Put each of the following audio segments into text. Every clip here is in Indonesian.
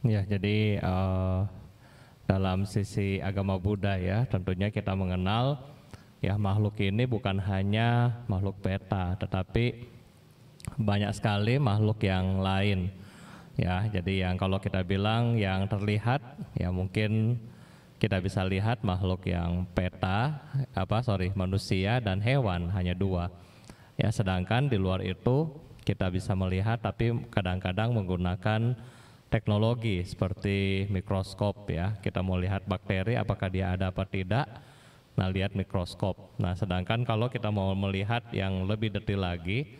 Ya, jadi dalam sisi agama Buddha ya, tentunya kita mengenal ya makhluk ini bukan hanya makhluk peta, tetapi banyak sekali makhluk yang lain. Ya, jadi yang kalau kita bilang yang terlihat, ya mungkin kita bisa lihat makhluk yang peta, manusia dan hewan hanya dua. Ya, sedangkan di luar itu kita bisa melihat, tapi kadang-kadang menggunakan teknologi seperti mikroskop ya. Kita mau lihat bakteri apakah dia ada apa tidak. Nah, lihat mikroskop. Nah, sedangkan kalau kita mau melihat yang lebih detail lagi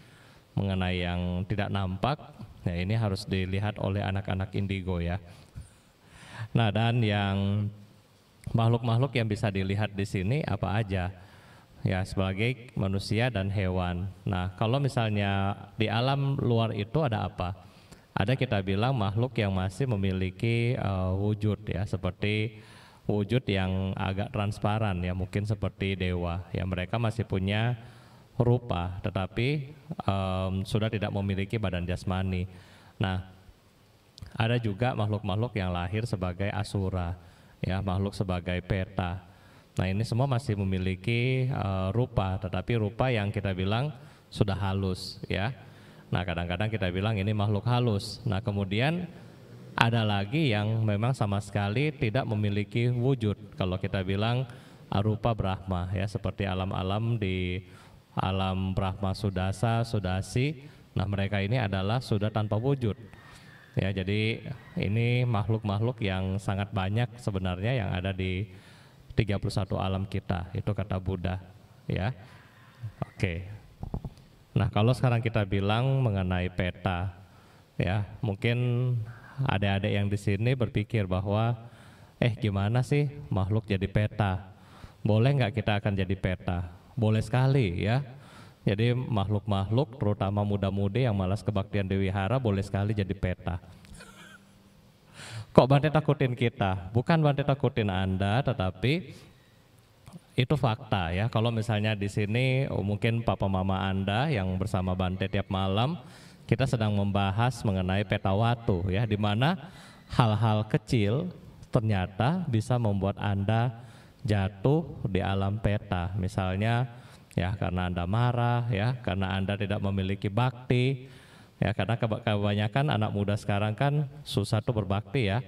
mengenai yang tidak nampak, ya ini harus dilihat oleh anak-anak indigo ya. Nah, dan yang makhluk-makhluk yang bisa dilihat di sini apa aja? Ya, sebagai manusia dan hewan. Nah, kalau misalnya di alam luar itu ada apa? Ada kita bilang makhluk yang masih memiliki wujud ya, seperti wujud yang agak transparan ya, mungkin seperti dewa. Ya, mereka masih punya rupa, tetapi sudah tidak memiliki badan jasmani. Nah, ada juga makhluk-makhluk yang lahir sebagai asura, ya, makhluk sebagai peta. Nah, ini semua masih memiliki rupa, tetapi rupa yang kita bilang sudah halus, ya. Nah, kadang-kadang kita bilang ini makhluk halus. Nah, kemudian ada lagi yang memang sama sekali tidak memiliki wujud. Kalau kita bilang arupa Brahma, ya, seperti alam-alam di alam Brahma Sudasa, Sudasi. Nah, mereka ini adalah sudah tanpa wujud. Ya, jadi ini makhluk-makhluk yang sangat banyak sebenarnya yang ada di 31 alam kita, itu kata Buddha ya. Oke. Nah, kalau sekarang kita bilang mengenai peta ya, mungkin adik-adik yang di sini berpikir bahwa gimana sih makhluk jadi peta? Boleh nggak kita akan jadi peta? Boleh sekali ya. Jadi makhluk-makhluk terutama muda-mudi yang malas kebaktian di wihara boleh sekali jadi peta. Kok Bante takutin kita? Bukan Bante takutin Anda, tetapi itu fakta ya. Kalau misalnya di sini mungkin papa mama Anda yang bersama Bante tiap malam, kita sedang membahas mengenai peta watu ya, di mana hal-hal kecil ternyata bisa membuat Anda jatuh di alam peta. Misalnya ya karena Anda marah ya, karena Anda tidak memiliki bakti. Ya, karena kebanyakan anak muda sekarang kan susah tuh berbakti ya.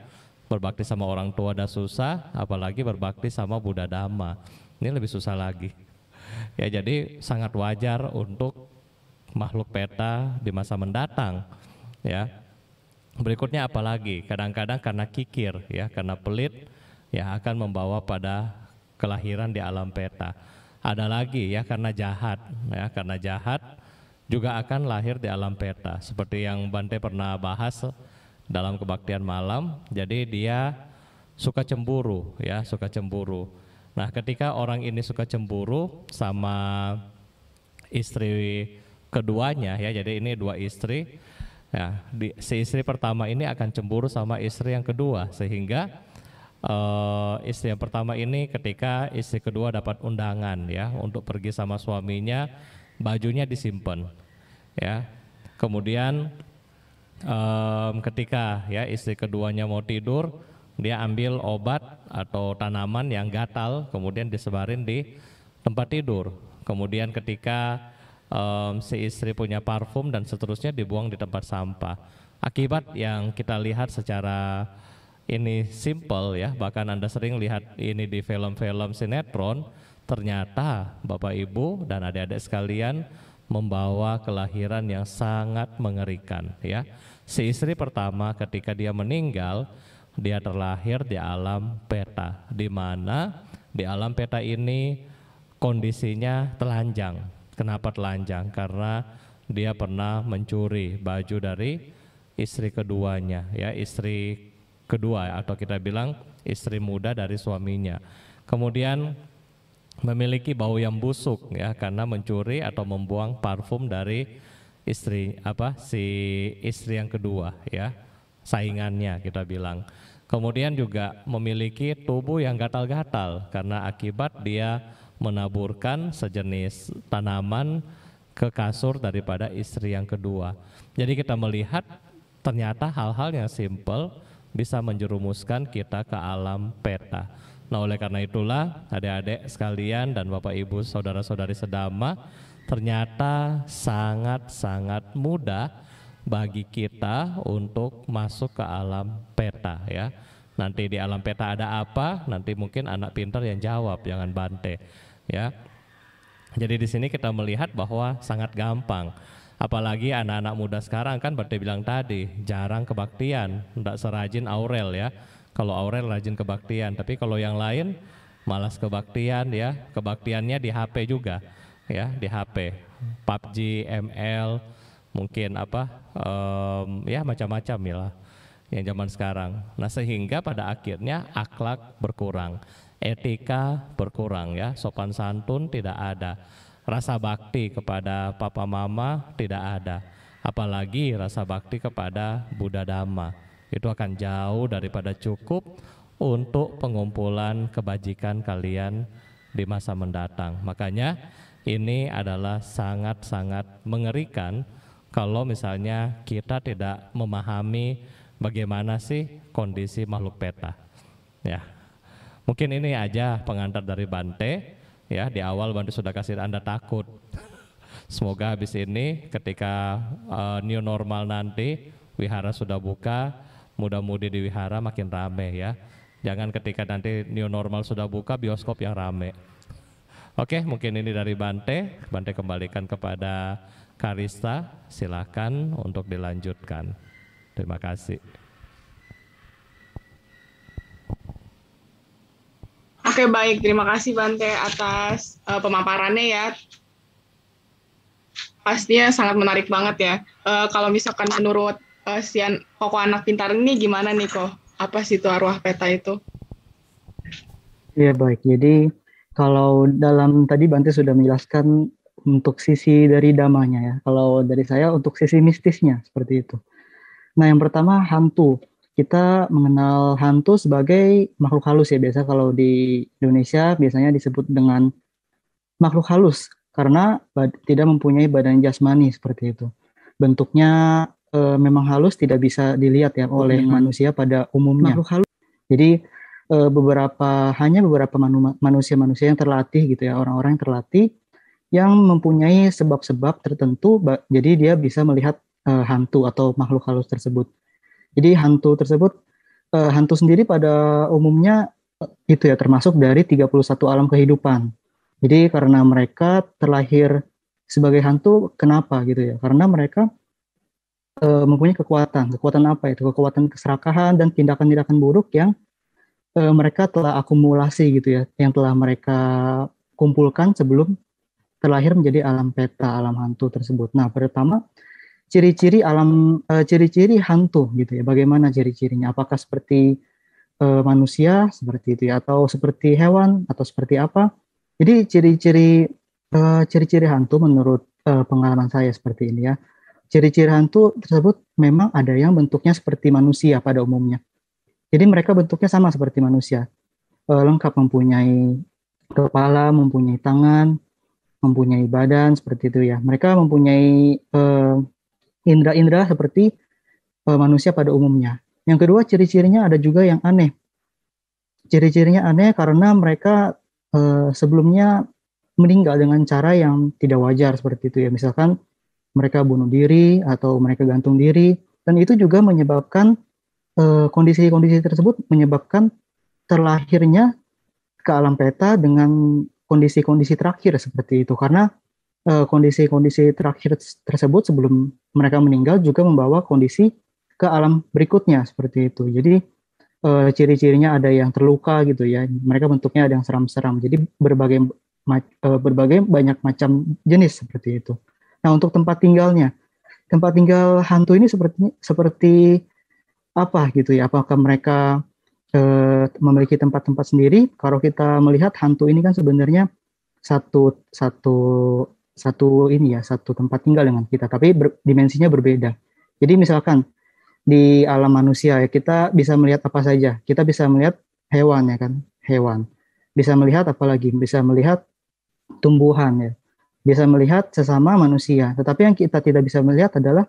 Berbakti sama orang tua udah susah, apalagi berbakti sama Buddha Dhamma. Ini lebih susah lagi. Ya, jadi sangat wajar untuk makhluk peta di masa mendatang. Ya. Berikutnya apalagi? Kadang-kadang karena kikir ya, karena pelit ya akan membawa pada kelahiran di alam peta. Ada lagi ya karena jahat ya, karena jahat juga akan lahir di alam peta, seperti yang Bante pernah bahas dalam kebaktian malam. Jadi dia suka cemburu ya, suka cemburu. Nah, ketika orang ini suka cemburu sama istri keduanya ya, jadi ini dua istri ya, si istri pertama ini akan cemburu sama istri yang kedua, sehingga istri yang pertama ini ketika istri kedua dapat undangan ya untuk pergi sama suaminya, bajunya disimpan ya. Kemudian ketika ya istri keduanya mau tidur, dia ambil obat atau tanaman yang gatal kemudian disebarin di tempat tidur. Kemudian ketika si istri punya parfum dan seterusnya dibuang di tempat sampah. Akibat yang kita lihat secara ini simple ya, bahkan Anda sering lihat ini di film-film sinetron, ternyata Bapak Ibu dan adik-adik sekalian membawa kelahiran yang sangat mengerikan ya. Si istri pertama ketika dia meninggal, dia terlahir di alam peta, di mana di alam peta ini kondisinya telanjang. Kenapa telanjang? Karena dia pernah mencuri baju dari istri keduanya ya, istri kedua atau kita bilang istri muda dari suaminya. Kemudian memiliki bau yang busuk ya karena mencuri atau membuang parfum dari si istri yang kedua ya, saingannya kita bilang. Kemudian juga memiliki tubuh yang gatal-gatal karena akibat dia menaburkan sejenis tanaman ke kasur daripada istri yang kedua. Jadi kita melihat ternyata hal-hal yang simple bisa menjerumuskan kita ke alam peta. Nah, oleh karena itulah adik-adik sekalian dan Bapak Ibu saudara-saudari sedama, ternyata sangat-sangat mudah bagi kita untuk masuk ke alam peta ya. Nanti di alam peta ada apa? Nanti mungkin anak pintar yang jawab, jangan Bante ya. Jadi di sini kita melihat bahwa sangat gampang. Apalagi anak-anak muda sekarang kan Bante bilang tadi, jarang kebaktian, tidak serajin Aurel ya. Kalau Aurel rajin kebaktian, tapi kalau yang lain malas kebaktian ya. Kebaktiannya di HP juga ya, di HP. PUBG, ML, mungkin apa ya macam-macam ya lah yang zaman sekarang. Nah, sehingga pada akhirnya akhlak berkurang, etika berkurang ya, sopan santun tidak ada, rasa bakti kepada papa mama tidak ada, apalagi rasa bakti kepada Buddha Dhamma. Itu akan jauh daripada cukup untuk pengumpulan kebajikan kalian di masa mendatang. Makanya ini adalah sangat-sangat mengerikan kalau misalnya kita tidak memahami bagaimana sih kondisi makhluk peta. Ya, mungkin ini aja pengantar dari Bante. Ya, di awal Bante sudah kasih Anda takut. Semoga habis ini ketika new normal nanti, wihara sudah buka, muda-mudi di wihara makin rame ya. Jangan ketika nanti new normal sudah buka, bioskop yang rame. Oke, mungkin ini dari Bante. Bante kembalikan kepada Karista, silakan untuk dilanjutkan. Terima kasih. Oke, baik. Terima kasih Bante atas pemaparannya ya. Pastinya sangat menarik banget ya. Kalau misalkan menurut Sian Koko anak pintar ini gimana nih kok? Apa sih itu arwah peta itu? Ya baik, jadi kalau dalam tadi Bante sudah menjelaskan untuk sisi dari damanya ya. Kalau dari saya untuk sisi mistisnya seperti itu. Nah, yang pertama hantu. Kita mengenal hantu sebagai makhluk halus ya. Biasa kalau di Indonesia biasanya disebut dengan makhluk halus karena tidak mempunyai badan jasmani seperti itu. Bentuknya memang halus, tidak bisa dilihat ya oleh manusia pada umumnya. Makhluk halus. Jadi hanya beberapa manusia-manusia yang terlatih gitu ya, orang-orang yang terlatih yang mempunyai sebab-sebab tertentu, jadi dia bisa melihat hantu atau makhluk halus tersebut. Jadi hantu tersebut, hantu sendiri pada umumnya itu ya termasuk dari 31 alam kehidupan. Jadi karena mereka terlahir sebagai hantu, kenapa gitu ya? Karena mereka mempunyai kekuatan apa itu? Kekuatan keserakahan dan tindakan-tindakan buruk yang mereka telah akumulasi gitu ya, yang telah mereka kumpulkan sebelum terlahir menjadi alam peta, alam hantu tersebut. Nah, pertama ciri-ciri hantu gitu ya. Bagaimana ciri-cirinya? Apakah seperti manusia seperti itu ya, atau seperti hewan atau seperti apa? Jadi ciri-ciri hantu menurut pengalaman saya seperti ini ya. Ciri-ciri hantu tersebut memang ada yang bentuknya seperti manusia pada umumnya. Jadi mereka bentuknya sama seperti manusia, lengkap mempunyai kepala, mempunyai tangan, mempunyai badan seperti itu ya. Mereka mempunyai indera-indera seperti manusia pada umumnya. Yang kedua, ciri-cirinya ada juga yang aneh. Ciri-cirinya aneh karena mereka sebelumnya meninggal dengan cara yang tidak wajar seperti itu ya. Misalkan mereka bunuh diri atau mereka gantung diri, dan itu juga menyebabkan kondisi-kondisi tersebut menyebabkan terlahirnya ke alam peta dengan kondisi-kondisi terakhir seperti itu, karena kondisi-kondisi terakhir tersebut sebelum mereka meninggal juga membawa kondisi ke alam berikutnya seperti itu. Jadi ciri-cirinya ada yang terluka gitu ya, mereka bentuknya ada yang seram-seram. Jadi berbagai banyak macam jenis seperti itu. Nah, untuk tempat tinggal hantu ini seperti apa gitu ya? Apakah mereka memiliki tempat-tempat sendiri? Kalau kita melihat hantu ini kan sebenarnya satu tempat tinggal dengan kita, tapi dimensinya berbeda. Jadi misalkan di alam manusia ya, kita bisa melihat apa saja. Kita bisa melihat hewan ya kan, hewan. Bisa melihat apa lagi? Bisa melihat tumbuhan ya. Bisa melihat sesama manusia. Tetapi yang kita tidak bisa melihat adalah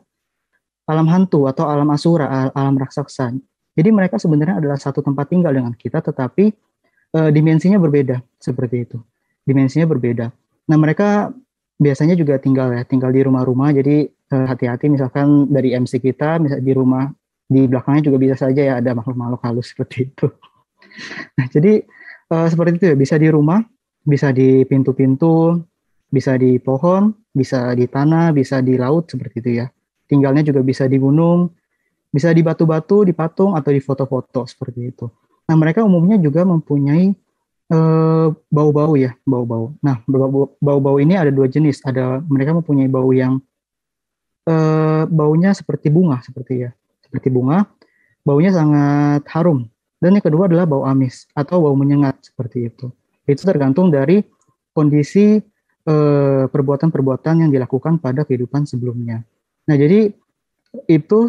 alam hantu atau alam asura, alam raksasa. Jadi mereka sebenarnya adalah satu tempat tinggal dengan kita, tetapi dimensinya berbeda seperti itu. Dimensinya berbeda. Nah mereka biasanya juga tinggal di rumah-rumah. Jadi hati-hati misalkan dari MC kita, misalnya di rumah di belakangnya juga bisa saja ya ada makhluk-makhluk halus seperti itu. Nah jadi seperti itu ya, bisa di rumah, bisa di pintu-pintu, bisa di pohon, bisa di tanah, bisa di laut seperti itu ya. Tinggalnya juga bisa di gunung, bisa di batu-batu, di patung, atau di foto-foto seperti itu. Nah, mereka umumnya juga mempunyai bau-bau ya, bau-bau. Nah, bau-bau ini ada dua jenis. Ada mereka mempunyai bau yang baunya seperti bunga, seperti bunga. Baunya sangat harum. Dan yang kedua adalah bau amis atau bau menyengat seperti itu. Itu tergantung dari kondisi perbuatan-perbuatan yang dilakukan pada kehidupan sebelumnya. Nah, jadi itu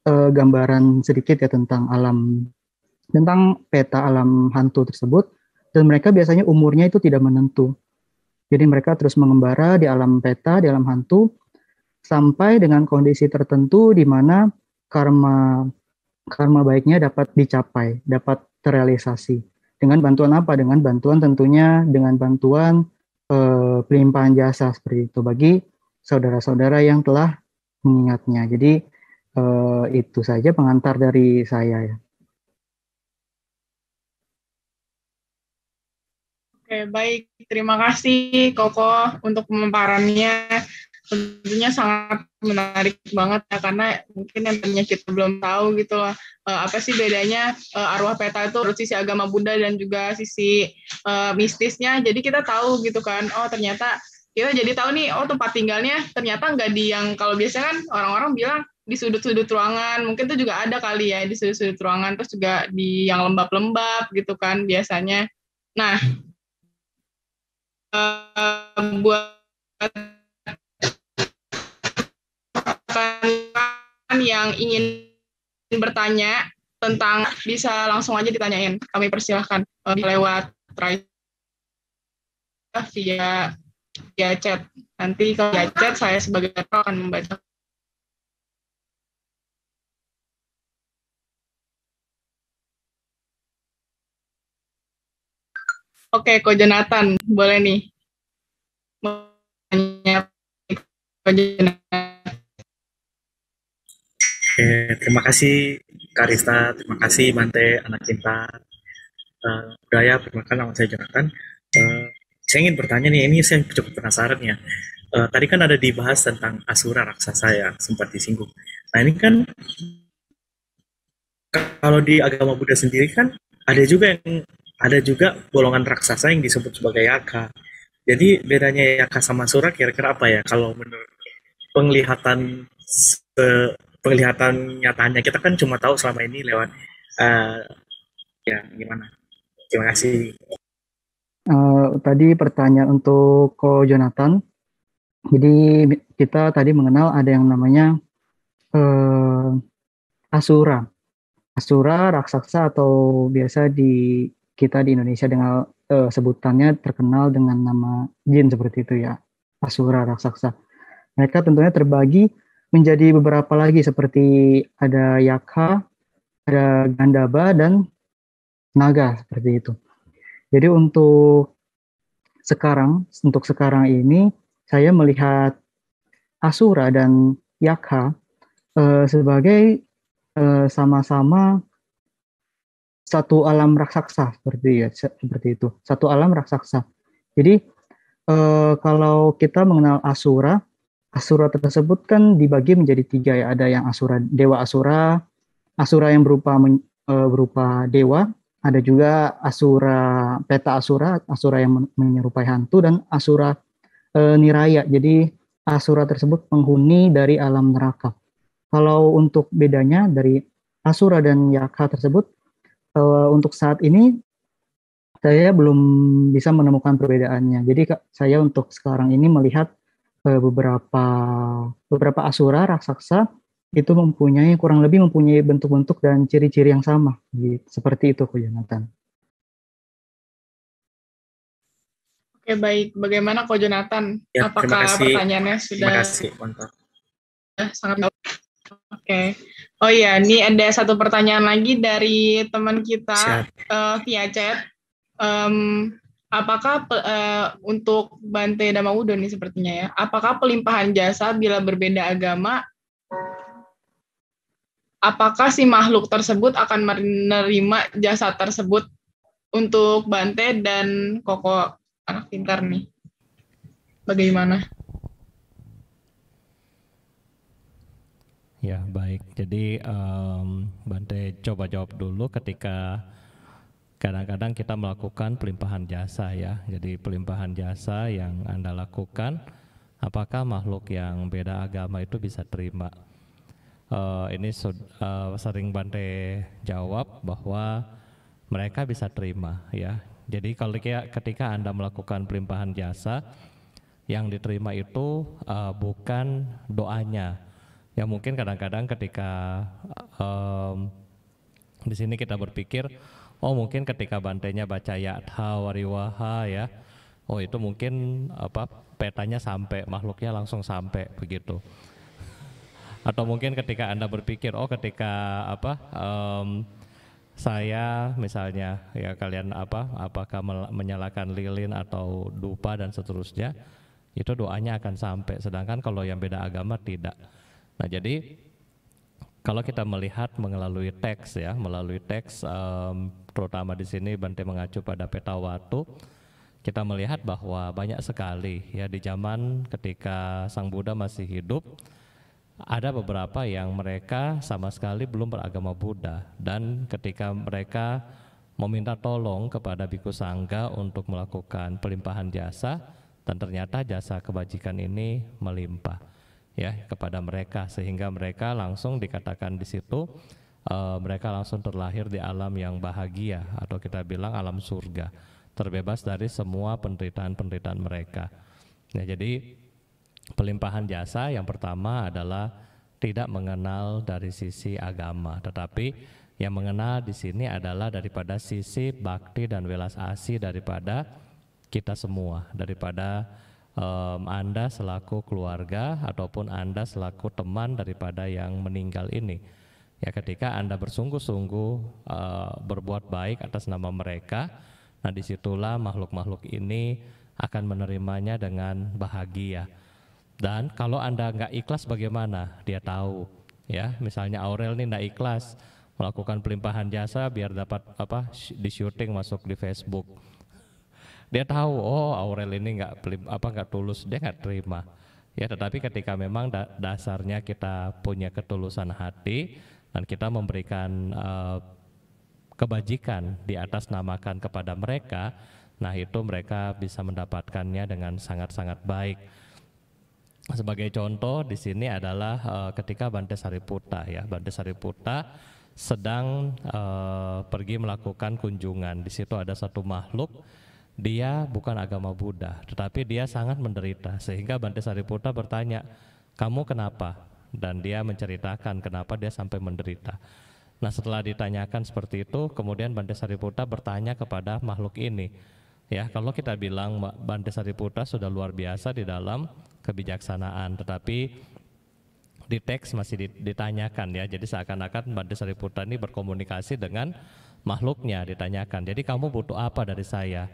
gambaran sedikit ya tentang peta alam hantu tersebut, dan mereka biasanya umurnya itu tidak menentu. Jadi mereka terus mengembara di alam peta, di alam hantu, sampai dengan kondisi tertentu di mana karma baiknya dapat dicapai, dapat terrealisasi. Dengan bantuan apa? Dengan bantuan tentunya dengan bantuan pelimpahan jasa seperti itu bagi saudara-saudara yang telah mengingatnya. Jadi itu saja pengantar dari saya ya. Oke, baik. Terima kasih Koko untuk pemaparannya. Tentunya sangat menarik banget ya, karena mungkin yang tadinya kita belum tahu gitu loh, apa sih bedanya arwah peta itu menurut sisi agama Buddha dan juga sisi mistisnya. Jadi kita tahu gitu kan, oh ternyata kita jadi tahu nih, oh tempat tinggalnya ternyata nggak di yang kalau biasanya kan orang-orang bilang di sudut-sudut ruangan, mungkin itu juga ada kali ya di sudut-sudut ruangan, terus juga di yang lembab-lembab gitu kan biasanya. Nah, buat yang ingin bertanya tentang, bisa langsung aja ditanyain. Kami persilahkan lewat via chat. Nanti kalau via chat saya sebagai moderator akan membaca. Oke, Ko Jonathan, boleh nih. Ko Jonathan. Terima kasih Karista, terima kasih Bante, anak cinta budaya. Perkenalkan, nama saya Jonathan. Saya ingin bertanya nih, ini saya cukup penasaran ya. Tadi kan ada dibahas tentang asura raksasa ya, sempat disinggung. Nah ini kan kalau di agama Buddha sendiri kan ada juga golongan raksasa yang disebut sebagai yaka. Jadi bedanya yaka sama asura kira-kira apa ya? Kalau menurut penglihatan penglihatan nyatanya kita kan cuma tahu selama ini lewat ya gimana? Terima kasih. Tadi pertanyaan untuk Ko Jonathan. Jadi kita tadi mengenal ada yang namanya asura. Asura, raksasa, atau biasa kita di Indonesia dengan sebutannya terkenal dengan nama jin seperti itu ya. Asura, raksasa. Mereka tentunya terbagi menjadi beberapa lagi seperti ada yaka, ada gandaba, dan naga seperti itu. Jadi untuk sekarang ini saya melihat asura dan yaka sebagai sama-sama satu alam raksasa seperti itu. Satu alam raksasa. Jadi kalau kita mengenal asura tersebut kan dibagi menjadi tiga ya. Ada yang dewa asura, asura yang berupa dewa, ada juga peta asura yang menyerupai hantu, dan asura niraya. Jadi asura tersebut penghuni dari alam neraka. Kalau untuk bedanya dari asura dan yaka tersebut, untuk saat ini saya belum bisa menemukan perbedaannya. Jadi saya untuk sekarang ini melihat beberapa asura raksasa itu kurang lebih mempunyai bentuk-bentuk dan ciri-ciri yang sama. Gitu. Seperti itu, Ko Jonathan. Oke, baik. Bagaimana Ko Jonathan? Ya, apakah pertanyaannya sudah terima kasih, mantap. sangat baik? Oke. Oh iya, ini ada satu pertanyaan lagi dari teman kita via chat. Apakah untuk Bante Damaudo nih sepertinya ya, apakah pelimpahan jasa bila berbeda agama, apakah si makhluk tersebut akan menerima jasa tersebut untuk Bante dan Koko anak pintar nih? Bagaimana? Ya, baik. Jadi Bante coba jawab dulu ketika kadang-kadang kita melakukan pelimpahan jasa ya. Jadi pelimpahan jasa yang Anda lakukan, apakah makhluk yang beda agama itu bisa terima? Ini sering Bante jawab bahwa mereka bisa terima ya. Jadi kalau ketika Anda melakukan pelimpahan jasa, yang diterima itu bukan doanya. Ya mungkin kadang-kadang ketika di sini kita berpikir, oh mungkin ketika Bantenya baca Yatha Wariwaha ya, oh itu mungkin petanya sampai, makhluknya langsung sampai begitu. Atau mungkin ketika Anda berpikir, oh ketika saya misalnya ya kalian apakah menyalakan lilin atau dupa dan seterusnya, itu doanya akan sampai. Sedangkan kalau yang beda agama tidak. Nah jadi kalau kita melihat melalui teks ya, terutama di sini Bante mengacu pada peta watu, kita melihat bahwa banyak sekali ya di zaman ketika Sang Buddha masih hidup, ada beberapa yang mereka sama sekali belum beragama Buddha, dan ketika mereka meminta tolong kepada Bhikkhu Sangga untuk melakukan pelimpahan jasa, dan ternyata jasa kebajikan ini melimpah ya kepada mereka, sehingga mereka langsung dikatakan di situ mereka langsung terlahir di alam yang bahagia, atau kita bilang alam surga, terbebas dari semua penderitaan-penderitaan mereka. Nah, jadi pelimpahan jasa yang pertama adalah tidak mengenal dari sisi agama, tetapi yang mengenal di sini adalah daripada sisi bakti dan welas asih daripada kita semua, daripada Anda selaku keluarga ataupun Anda selaku teman daripada yang meninggal ini. Ya ketika Anda bersungguh-sungguh berbuat baik atas nama mereka, nah disitulah makhluk-makhluk ini akan menerimanya dengan bahagia. Dan kalau Anda nggak ikhlas bagaimana? Dia tahu ya, misalnya Aurel ini nggak ikhlas melakukan pelimpahan jasa biar dapat di syuting masuk di Facebook. Dia tahu, oh Aurel ini nggak tulus, dia nggak terima. Ya, tetapi ketika memang dasarnya kita punya ketulusan hati dan kita memberikan kebajikan di atas namakan kepada mereka, nah itu mereka bisa mendapatkannya dengan sangat-sangat baik. Sebagai contoh di sini adalah ketika Bante Sariputta ya, Bante Sariputta sedang pergi melakukan kunjungan. Di situ ada satu makhluk. Dia bukan agama Buddha, tetapi dia sangat menderita, sehingga Bante Sariputta bertanya, kamu kenapa? Dan dia menceritakan kenapa dia sampai menderita. Nah setelah ditanyakan seperti itu, kemudian Bante Sariputta bertanya kepada makhluk ini, ya kalau kita bilang Bante Sariputta sudah luar biasa di dalam kebijaksanaan, tetapi di teks masih ditanyakan ya, jadi seakan-akan Bante Sariputta ini berkomunikasi dengan makhluknya, ditanyakan, jadi kamu butuh apa dari saya?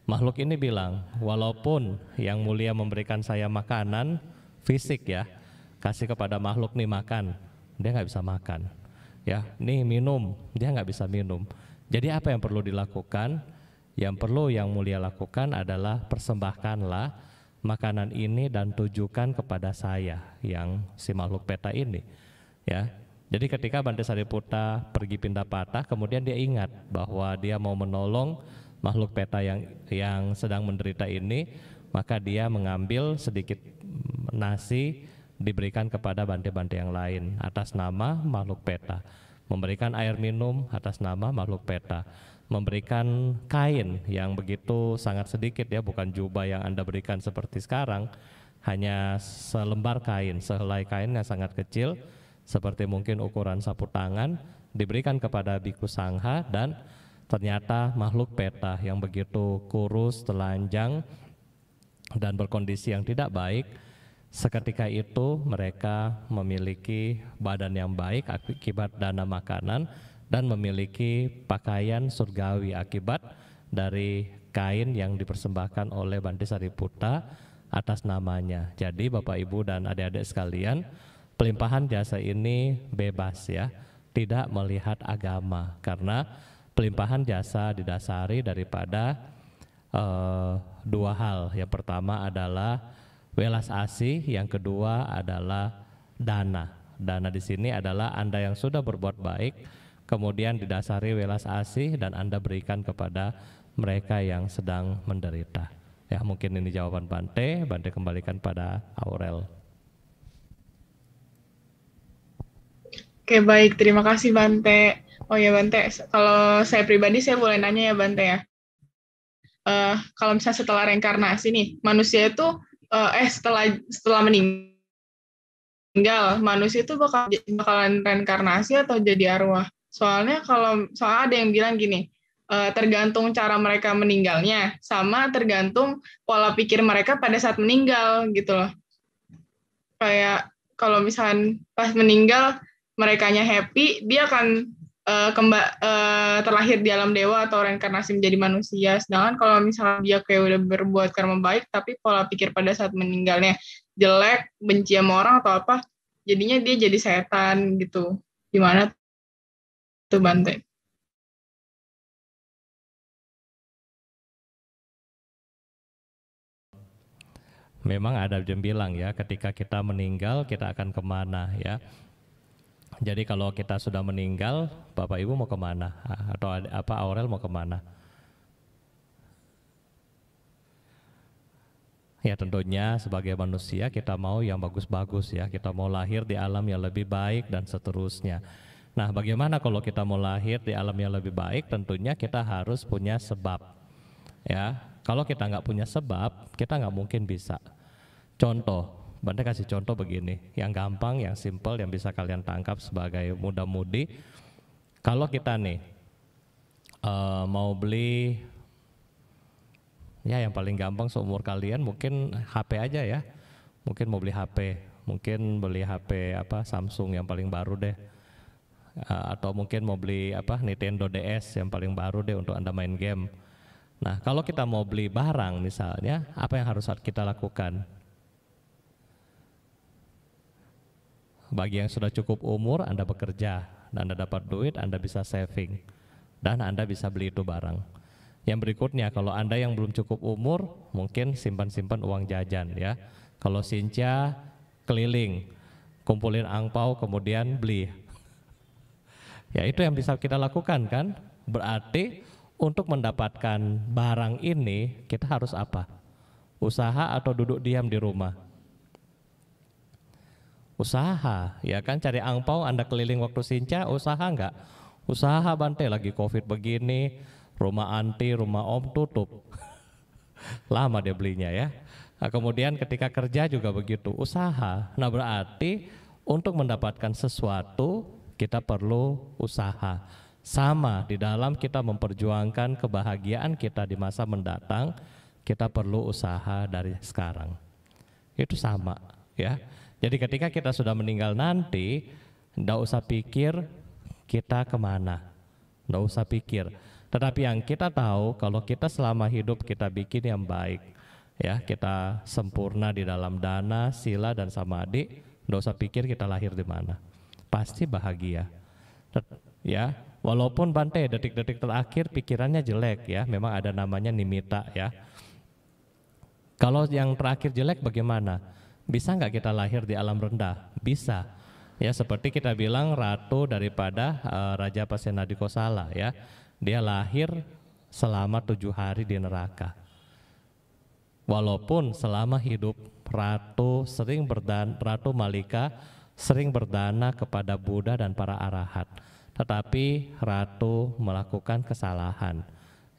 Makhluk ini bilang, walaupun yang mulia memberikan saya makanan fisik ya, kasih kepada makhluk nih makan, dia nggak bisa makan. Ya, nih minum, dia nggak bisa minum. Jadi apa yang perlu dilakukan? Yang perlu yang mulia lakukan adalah persembahkanlah makanan ini dan tujukan kepada saya, yang si makhluk peta ini. Ya, jadi ketika Bante Sariputta pergi Pindapata, kemudian dia ingat bahwa dia mau menolong makhluk peta yang sedang menderita ini, maka dia mengambil sedikit nasi diberikan kepada bante-bante yang lain atas nama makhluk peta, memberikan air minum atas nama makhluk peta, memberikan kain yang begitu sangat sedikit ya, bukan jubah yang Anda berikan seperti sekarang, hanya selembar kain, sehelai kain yang sangat kecil seperti mungkin ukuran sapu tangan, diberikan kepada Bhikkhu Sangha. Dan ternyata makhluk peta yang begitu kurus, telanjang, dan berkondisi yang tidak baik, Seketika itu mereka memiliki badan yang baik akibat dana makanan dan memiliki pakaian surgawi akibat dari kain yang dipersembahkan oleh Bante Sariputa atas namanya. Jadi Bapak Ibu dan adik-adik sekalian, pelimpahan jasa ini bebas ya, tidak melihat agama, karena pelimpahan jasa didasari daripada dua hal. Yang pertama adalah welas asih, yang kedua adalah dana. Dana di sini adalah Anda yang sudah berbuat baik, kemudian didasari welas asih dan Anda berikan kepada mereka yang sedang menderita. Ya, mungkin ini jawaban Bante. Bante kembalikan pada Aurel. Oke, baik, terima kasih Bante. Oh ya Bante, kalau saya pribadi saya boleh nanya ya Bante ya. Kalau misalnya setelah reinkarnasi nih, manusia itu setelah meninggal, manusia itu bakalan reinkarnasi atau jadi arwah? Soalnya ada yang bilang gini, tergantung cara mereka meninggalnya, sama tergantung pola pikir mereka pada saat meninggal gitu loh. Kayak kalau misalnya pas meninggal merekanya happy, dia akan terlahir di alam dewa atau reinkarnasi menjadi manusia. Sedangkan kalau misalnya dia kayak udah berbuat karma baik, tapi pola pikir pada saat meninggalnya jelek, benci sama orang atau apa, jadinya dia jadi setan gitu. Gimana tuh Bante? Memang ada yang bilang ya, ketika kita meninggal kita akan kemana ya. Jadi kalau kita sudah meninggal, Bapak Ibu mau kemana? Atau Aurel mau kemana? Ya tentunya sebagai manusia kita mau yang bagus-bagus ya. Kita mau lahir di alam yang lebih baik dan seterusnya. Nah, bagaimana kalau kita mau lahir di alam yang lebih baik? Tentunya kita harus punya sebab. Ya, kalau kita nggak punya sebab, kita nggak mungkin bisa. Contoh, Bante kasih contoh begini, yang gampang, yang simple, yang bisa kalian tangkap sebagai muda-mudi. Kalau kita nih mau beli, ya yang paling gampang seumur kalian mungkin HP aja ya. Mungkin mau beli HP, mungkin beli HP Samsung yang paling baru deh. Atau mungkin mau beli Nintendo DS yang paling baru deh untuk Anda main game. Nah, kalau kita mau beli barang misalnya, apa yang harus kita lakukan? Bagi yang sudah cukup umur, Anda bekerja, dan Anda dapat duit, Anda bisa saving, dan Anda bisa beli itu barang. Yang berikutnya, kalau Anda yang belum cukup umur, mungkin simpan-simpan uang jajan ya. Kalau Sinca, keliling, kumpulin angpau, kemudian beli. Ya itu yang bisa kita lakukan kan. Berarti untuk mendapatkan barang ini, kita harus apa? Usaha atau duduk diam di rumah? Usaha, ya kan, cari angpau. Anda keliling waktu Sinca, usaha enggak? Usaha Bante, lagi COVID begini, rumah anti, rumah om tutup. Lama dia belinya ya. Nah, kemudian ketika kerja juga begitu, usaha. Nah berarti untuk mendapatkan sesuatu kita perlu usaha. Sama di dalam kita memperjuangkan kebahagiaan kita di masa mendatang, kita perlu usaha dari sekarang. Itu sama ya. Jadi ketika kita sudah meninggal nanti, enggak usah pikir kita kemana, enggak usah pikir. Tetapi yang kita tahu, kalau kita selama hidup kita bikin yang baik, ya kita sempurna di dalam dana, sila dan samadhi, enggak usah pikir kita lahir di mana, pasti bahagia. Ya, walaupun Bante detik-detik terakhir pikirannya jelek ya, memang ada namanya nimita ya. Kalau yang terakhir jelek bagaimana? Bisa nggak kita lahir di alam rendah? Bisa. Ya seperti kita bilang ratu daripada Raja Pasenadikosala ya. Dia lahir selama 7 hari di neraka. Walaupun selama hidup Ratu Malika sering berdana kepada Buddha dan para arahat. Tetapi Ratu melakukan kesalahan.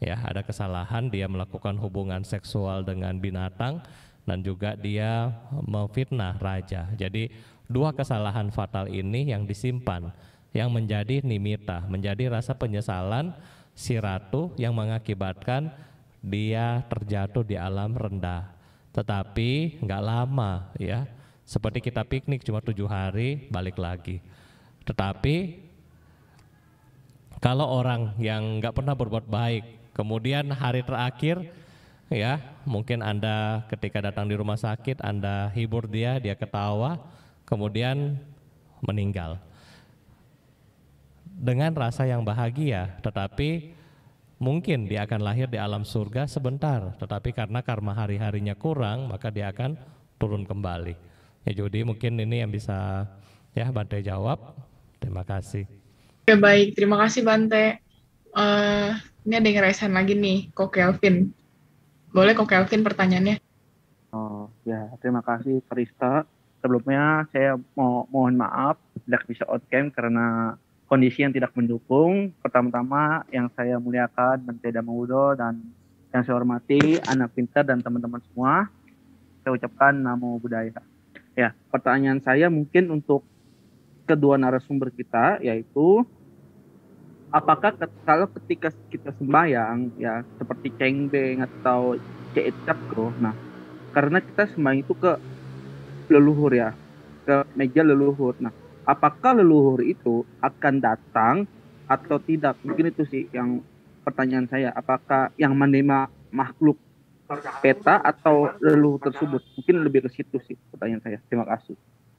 Ya, ada kesalahan, dia melakukan hubungan seksual dengan binatang dan juga dia memfitnah raja. Jadi dua kesalahan fatal ini yang disimpan, yang menjadi nimita, menjadi rasa penyesalan si ratu yang mengakibatkan dia terjatuh di alam rendah. Tetapi nggak lama ya, Seperti kita piknik cuma 7 hari balik lagi. Tetapi kalau orang yang nggak pernah berbuat baik, kemudian hari terakhir, ya mungkin Anda ketika datang di rumah sakit, Anda hibur dia, dia ketawa, kemudian meninggal. Dengan rasa yang bahagia, tetapi mungkin dia akan lahir di alam surga sebentar, tetapi karena karma hari-harinya kurang, maka dia akan turun kembali. Ya Jody, mungkin ini yang bisa ya Bante jawab. Terima kasih. Oke, baik, terima kasih Bante. Ini ada yang raisan lagi nih, Ko Kelvin. Boleh Ko Kelvin pertanyaannya? Oh ya, terima kasih Karista. Sebelumnya saya mohon maaf tidak bisa outcam karena kondisi yang tidak mendukung. Pertama-tama yang saya muliakan Bante Damohudo dan yang saya hormati anak pintar dan teman-teman semua, saya ucapkan Namo Buddhaya. Ya, pertanyaan saya mungkin untuk kedua narasumber kita, yaitu apakah kalau ketika kita sembahyang ya seperti cengbeng atau cekcapro, nah karena kita sembahyang itu ke leluhur ya, ke meja leluhur. Nah, apakah leluhur itu akan datang atau tidak? Mungkin itu sih yang pertanyaan saya. Apakah yang menerima makhluk peta atau leluhur tersebut? Mungkin lebih ke situ sih pertanyaan saya. Terima kasih.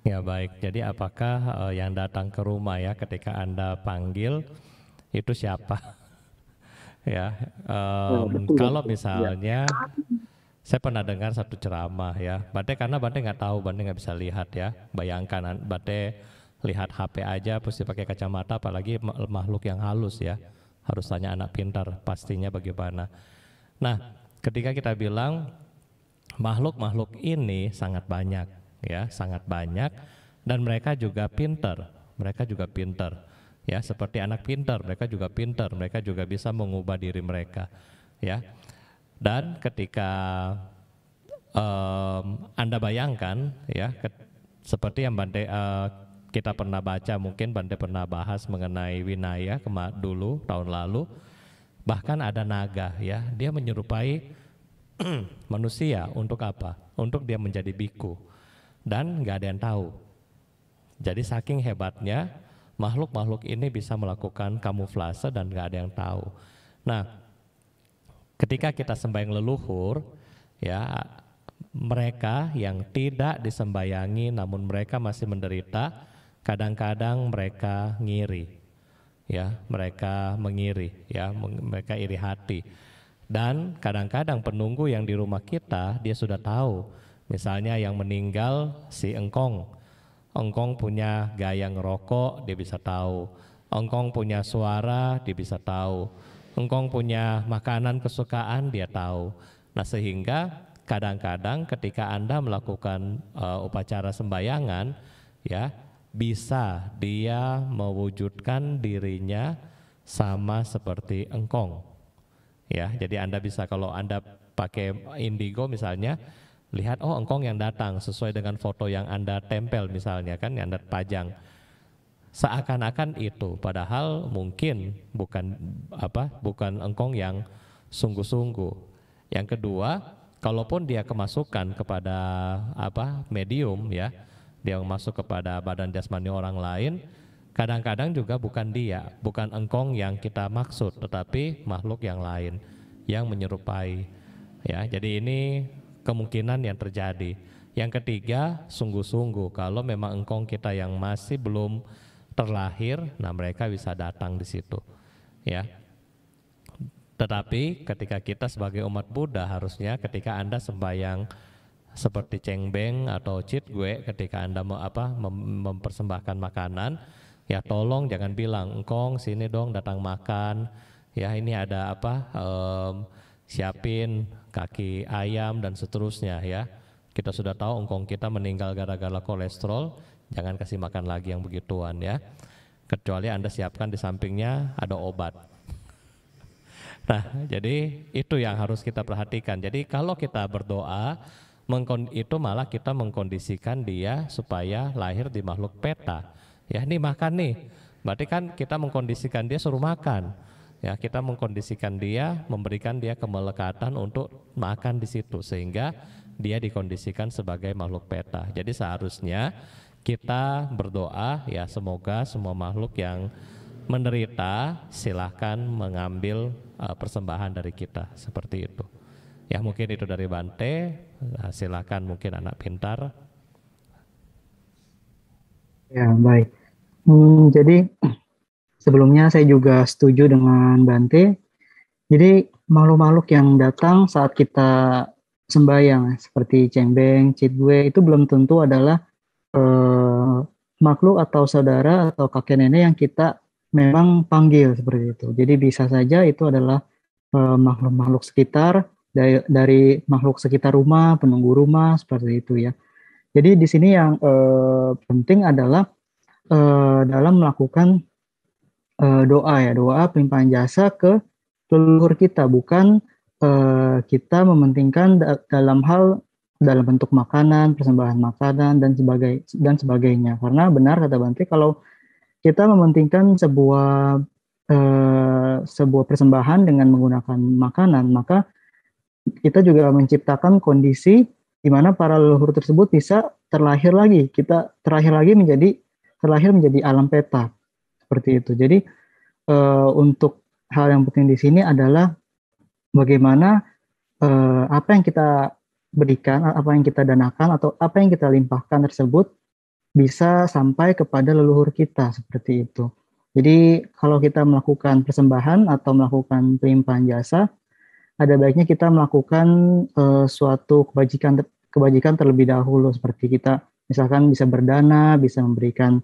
Ya baik, jadi apakah yang datang ke rumah ya ketika Anda panggil itu siapa? Ya, kalau misalnya saya pernah dengar satu ceramah ya, Bante karena Bante nggak tahu, Bante nggak bisa lihat ya. Bayangkan Bante lihat HP aja, pasti pakai kacamata, apalagi makhluk yang halus ya. Harus tanya anak pintar, pastinya bagaimana. Nah, ketika kita bilang makhluk-makhluk ini sangat banyak ya, sangat banyak, dan mereka juga pintar, ya seperti anak pintar, mereka juga pintar, mereka juga bisa mengubah diri mereka ya. Dan ketika Anda bayangkan ya, seperti yang Bante kita pernah baca, mungkin Bante pernah bahas mengenai Winaya dulu tahun lalu, bahkan ada naga ya, dia menyerupai manusia untuk apa? Untuk dia menjadi biku. Dan nggak ada yang tahu. Jadi saking hebatnya makhluk-makhluk ini bisa melakukan kamuflase dan nggak ada yang tahu. Nah, ketika kita sembahyang leluhur, ya mereka yang tidak disembayangi namun mereka masih menderita, kadang-kadang mereka ngiri, ya mereka mengiri, ya mereka iri hati. Dan kadang-kadang penunggu yang di rumah kita dia sudah tahu. Misalnya yang meninggal si Engkong punya gaya ngerokok, dia bisa tahu. Engkong punya suara, dia bisa tahu. Engkong punya makanan kesukaan, dia tahu. Nah sehingga kadang-kadang ketika Anda melakukan upacara sembayangan, ya bisa dia mewujudkan dirinya sama seperti Engkong. Ya, jadi Anda bisa kalau Anda pakai indigo misalnya, lihat oh Engkong yang datang sesuai dengan foto yang Anda tempel misalnya kan, yang Anda pajang. Seakan-akan itu, padahal mungkin bukan Engkong yang sungguh-sungguh. Yang kedua, kalaupun dia kemasukan kepada medium ya, dia masuk kepada badan jasmani orang lain, kadang-kadang juga bukan dia, bukan Engkong yang kita maksud, tetapi makhluk yang lain yang menyerupai. Ya, jadi ini kemungkinan yang terjadi. Yang ketiga, sungguh-sungguh kalau memang Engkong kita yang masih belum terlahir, nah mereka bisa datang di situ. Ya. Tetapi ketika kita sebagai umat Buddha harusnya ketika Anda sembahyang seperti cengbeng atau citgue, ketika Anda mempersembahkan makanan, ya tolong jangan bilang Engkong sini dong datang makan. Ya ini ada siapin kaki ayam dan seterusnya ya. Kita sudah tahu Engkong kita meninggal gara-gara kolesterol, jangan kasih makan lagi yang begituan ya. Kecuali Anda siapkan di sampingnya ada obat. Nah, jadi itu yang harus kita perhatikan. Jadi kalau kita berdoa, itu malah kita mengkondisikan dia supaya lahir di makhluk peta. Ya, ini makan nih. Berarti kan kita mengkondisikan dia suruh makan. Ya, kita mengkondisikan dia, memberikan dia kemelekatan untuk makan di situ sehingga dia dikondisikan sebagai makhluk peta. Jadi seharusnya kita berdoa ya semoga semua makhluk yang menderita silahkan mengambil persembahan dari kita, seperti itu. Ya mungkin itu dari Bante, silakan mungkin anak pintar. Ya, baik. Jadi sebelumnya saya juga setuju dengan Bante. Jadi makhluk-makhluk yang datang saat kita sembahyang seperti cembeng, citgue itu belum tentu adalah makhluk atau saudara atau kakek nenek yang kita memang panggil seperti itu. Jadi bisa saja itu adalah makhluk-makhluk sekitar dari makhluk sekitar rumah, penunggu rumah seperti itu ya. Jadi di sini yang penting adalah dalam melakukan doa pelimpahan jasa ke leluhur kita, bukan kita mementingkan dalam bentuk makanan, persembahan makanan dan sebagainya. Karena benar kata Bante, kalau kita mementingkan sebuah persembahan dengan menggunakan makanan, maka kita juga menciptakan kondisi di mana para leluhur tersebut bisa terlahir menjadi alam peta seperti itu. Jadi untuk hal yang penting di sini adalah bagaimana apa yang kita berikan, apa yang kita danakan atau apa yang kita limpahkan tersebut bisa sampai kepada leluhur kita seperti itu. Jadi kalau kita melakukan persembahan atau melakukan pelimpahan jasa, ada baiknya kita melakukan suatu kebajikan terlebih dahulu, seperti kita misalkan bisa berdana, bisa memberikan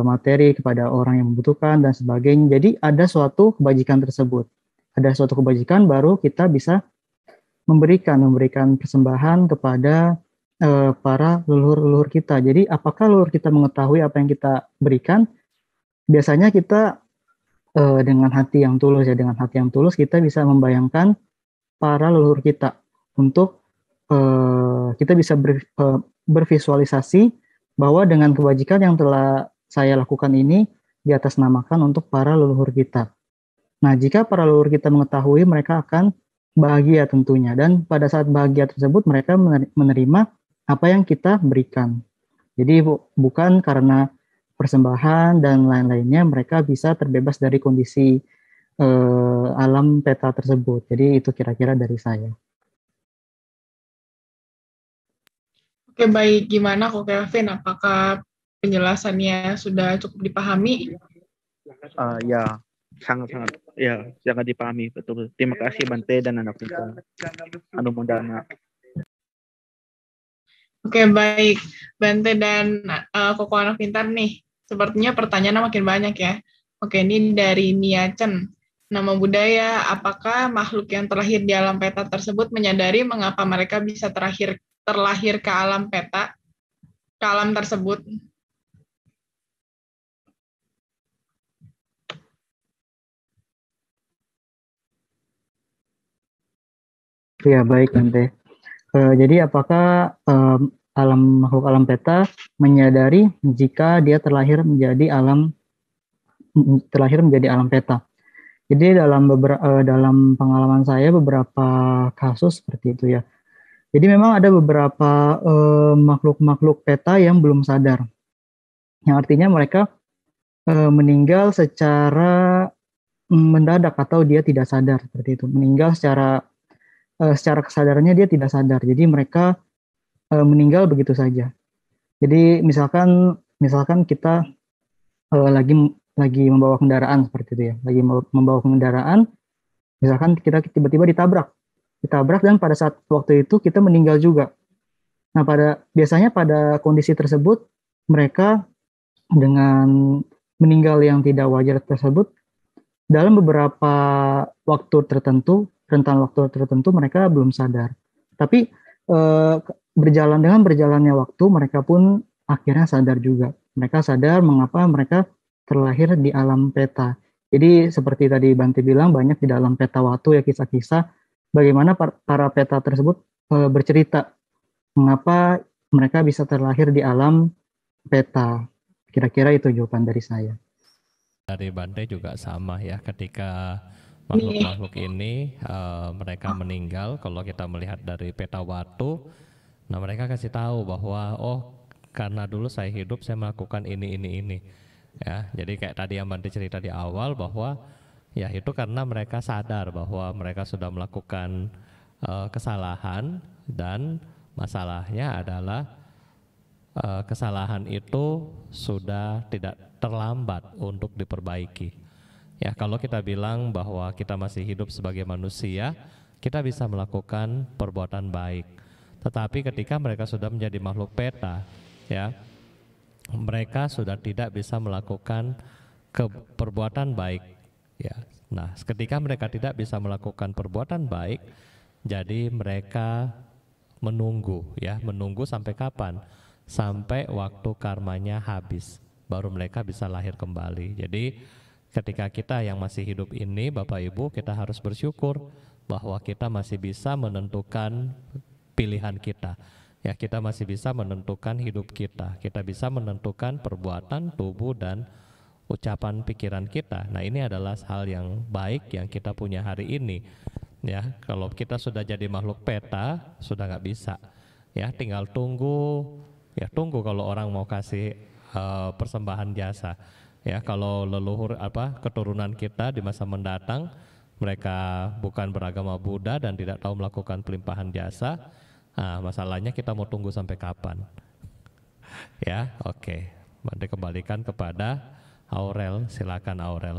materi kepada orang yang membutuhkan dan sebagainya. Jadi ada suatu kebajikan tersebut, ada suatu kebajikan baru kita bisa memberikan persembahan kepada para leluhur kita. Jadi apakah leluhur kita mengetahui apa yang kita berikan? Biasanya kita dengan hati yang tulus kita bisa membayangkan para leluhur kita untuk kita bisa bervisualisasi bahwa dengan kebajikan yang telah saya lakukan ini diatasnamakan untuk para leluhur kita. Nah, jika para leluhur kita mengetahui, mereka akan bahagia tentunya, dan pada saat bahagia tersebut mereka menerima apa yang kita berikan. Jadi bukan karena persembahan dan lain-lainnya mereka bisa terbebas dari kondisi alam peta tersebut. Jadi itu kira-kira dari saya. Oke, baik. Gimana kok Kelvin? Apakah penjelasannya sudah cukup dipahami? Ya, sangat dipahami, betul. Terima kasih Bante dan anak kita Anu Mundana. Oke, baik. Bante dan Koko anak pintar nih. Sepertinya pertanyaannya makin banyak ya. Oke, ini dari Nia Chen. Nama budaya, apakah makhluk yang terlahir di alam peta tersebut menyadari mengapa mereka bisa terlahir ke alam peta, ke alam tersebut? Ya, baik Bante. Jadi apakah makhluk alam peta menyadari jika dia terlahir menjadi alam peta? Jadi dalam pengalaman saya beberapa kasus seperti itu ya. Jadi memang ada beberapa makhluk-makhluk peta yang belum sadar, yang artinya mereka meninggal secara mendadak atau dia tidak sadar seperti itu. Meninggal secara kesadarannya dia tidak sadar. Jadi mereka meninggal begitu saja. Jadi misalkan kita lagi membawa kendaraan seperti itu ya, lagi membawa kendaraan, misalkan kita tiba-tiba ditabrak dan pada saat waktu itu kita meninggal juga. Nah, biasanya pada kondisi tersebut mereka dengan meninggal yang tidak wajar tersebut dalam beberapa rentan waktu tertentu mereka belum sadar. Tapi dengan berjalannya waktu mereka pun akhirnya sadar juga. Mereka sadar mengapa mereka terlahir di alam peta. Jadi seperti tadi Bante bilang, banyak di dalam peta watu ya kisah-kisah bagaimana para peta tersebut bercerita mengapa mereka bisa terlahir di alam peta. Kira-kira itu jawaban dari saya. Dari Bante juga sama ya, ketika makhluk-makhluk ini mereka meninggal. Kalau kita melihat dari peta waktu, nah mereka kasih tahu bahwa karena dulu saya hidup saya melakukan ini. Ya, jadi kayak tadi yang Bante cerita di awal bahwa ya itu karena mereka sadar bahwa mereka sudah melakukan kesalahan, dan masalahnya adalah kesalahan itu sudah tidak terlambat untuk diperbaiki. Ya, kalau kita bilang bahwa kita masih hidup sebagai manusia, kita bisa melakukan perbuatan baik. Tetapi ketika mereka sudah menjadi makhluk peta, ya, mereka sudah tidak bisa melakukan perbuatan baik. Ya, nah, ketika mereka tidak bisa melakukan perbuatan baik, jadi mereka menunggu sampai kapan? Sampai waktu karmanya habis, baru mereka bisa lahir kembali. Jadi ketika kita yang masih hidup ini, Bapak Ibu, kita harus bersyukur bahwa kita masih bisa menentukan pilihan kita. Ya, kita masih bisa menentukan hidup kita. Kita bisa menentukan perbuatan, tubuh, dan ucapan pikiran kita. Nah, ini adalah hal yang baik yang kita punya hari ini. Ya, kalau kita sudah jadi makhluk peta, sudah nggak bisa. Ya, tinggal tunggu. Ya, tunggu kalau orang mau kasih persembahan jasa. Ya, kalau leluhur keturunan kita di masa mendatang mereka bukan beragama Buddha dan tidak tahu melakukan pelimpahan jasa, masalahnya kita mau tunggu sampai kapan? Ya, oke. Nanti kembalikan kepada Aurel, silakan Aurel.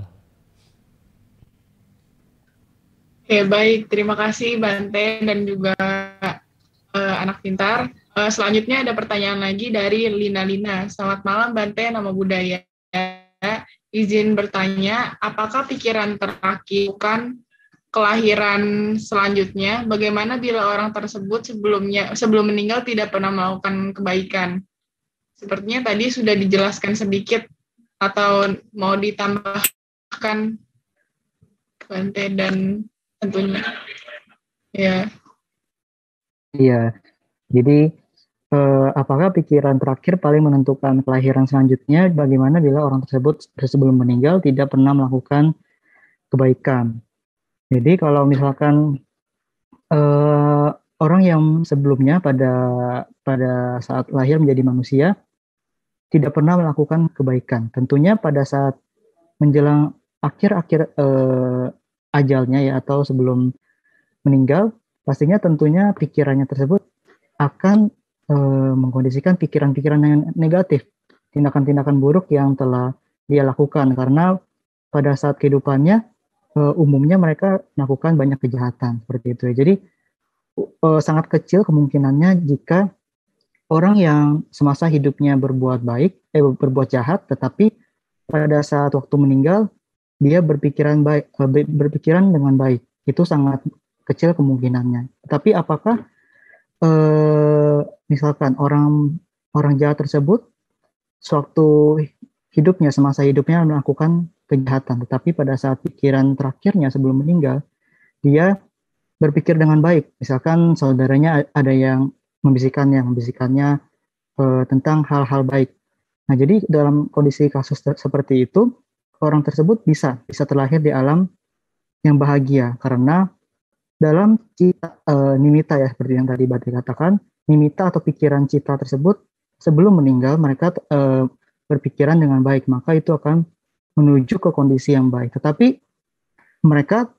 Oke, baik, terima kasih Bante dan juga anak pintar. Selanjutnya ada pertanyaan lagi dari Lina. Selamat malam Bante, nama budaya. Izin bertanya, apakah pikiran terakhir bukan kelahiran selanjutnya? Bagaimana bila orang tersebut sebelum meninggal tidak pernah melakukan kebaikan? Sepertinya tadi sudah dijelaskan sedikit, atau mau ditambahkan Bante dan tentunya ya. Iya, jadi apakah pikiran terakhir paling menentukan kelahiran selanjutnya? Bagaimana bila orang tersebut sebelum meninggal tidak pernah melakukan kebaikan? Jadi kalau misalkan orang yang sebelumnya pada saat lahir menjadi manusia tidak pernah melakukan kebaikan, tentunya pada saat menjelang akhir-akhir ajalnya ya, atau sebelum meninggal, pastinya tentunya pikirannya tersebut akan mengkondisikan pikiran-pikiran yang negatif, tindakan-tindakan buruk yang telah dia lakukan, karena pada saat kehidupannya umumnya mereka melakukan banyak kejahatan seperti itu ya. Jadi sangat kecil kemungkinannya jika orang yang semasa hidupnya berbuat jahat, tetapi pada saat waktu meninggal dia berpikiran dengan baik. Itu sangat kecil kemungkinannya. Tapi apakah misalkan orang jahat tersebut sewaktu semasa hidupnya melakukan kejahatan, tetapi pada saat pikiran terakhirnya sebelum meninggal dia berpikir dengan baik. Misalkan saudaranya ada yang membisikkannya tentang hal-hal baik. Nah, jadi dalam kondisi kasus seperti itu, orang tersebut bisa terlahir di alam yang bahagia, karena dalam nimitta ya, seperti yang tadi Bante katakan, nimitta atau pikiran cita tersebut sebelum meninggal mereka berpikiran dengan baik, maka itu akan menuju ke kondisi yang baik. Tetapi mereka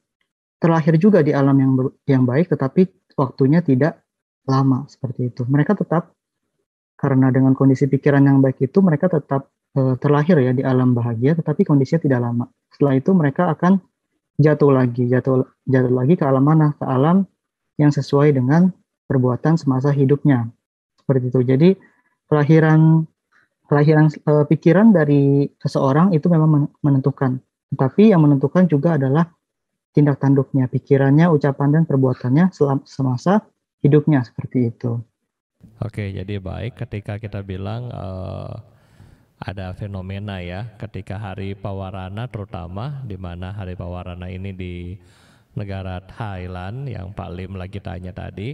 terlahir juga di alam yang baik, tetapi waktunya tidak lama seperti itu. Mereka tetap, karena dengan kondisi pikiran yang baik itu, mereka tetap terlahir ya di alam bahagia, tetapi kondisinya tidak lama. Setelah itu mereka akan jatuh lagi ke alam mana? Ke alam yang sesuai dengan perbuatan semasa hidupnya. Seperti itu. Jadi kelahiran pikiran dari seseorang itu memang menentukan. Tetapi yang menentukan juga adalah tindak tanduknya, pikirannya, ucapan dan perbuatannya semasa hidupnya, seperti itu. Oke, jadi baik ketika kita bilang ada fenomena ya, ketika hari Pawarana terutama, di mana hari Pawarana ini di negara Thailand yang Pak Lim lagi tanya tadi,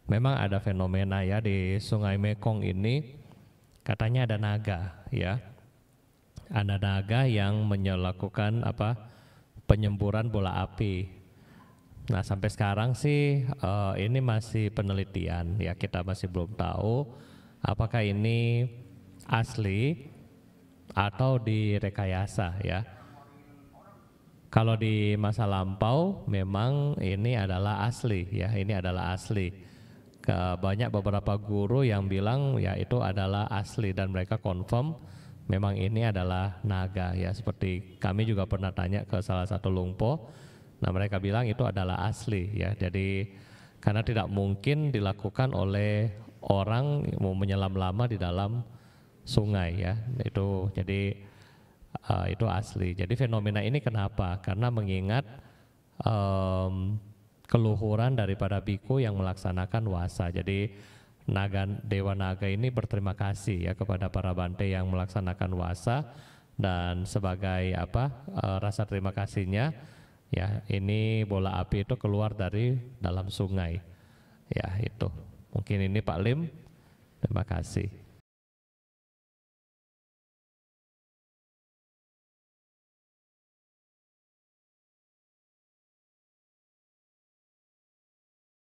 memang ada fenomena ya di Sungai Mekong ini, katanya ada naga ya, ada naga yang melakukan penyemburan bola api. Nah sampai sekarang sih ini masih penelitian ya, kita masih belum tahu apakah ini asli atau direkayasa ya. Kalau di masa lampau memang ini adalah asli ya, ini adalah asli. Banyak beberapa guru yang bilang ya itu adalah asli dan mereka confirm memang ini adalah naga ya. Seperti kami juga pernah tanya ke salah satu lungpo, nah mereka bilang itu adalah asli ya. Jadi karena tidak mungkin dilakukan oleh orang mau menyelam lama di dalam sungai ya, itu jadi itu asli. Jadi fenomena ini kenapa? Karena mengingat keluhuran daripada biku yang melaksanakan wasa. Jadi Dewa Naga ini berterima kasih ya kepada para bante yang melaksanakan wasa, dan sebagai rasa terima kasihnya ya ini bola api itu keluar dari dalam sungai. Ya itu. Mungkin ini Pak Lim. Terima kasih.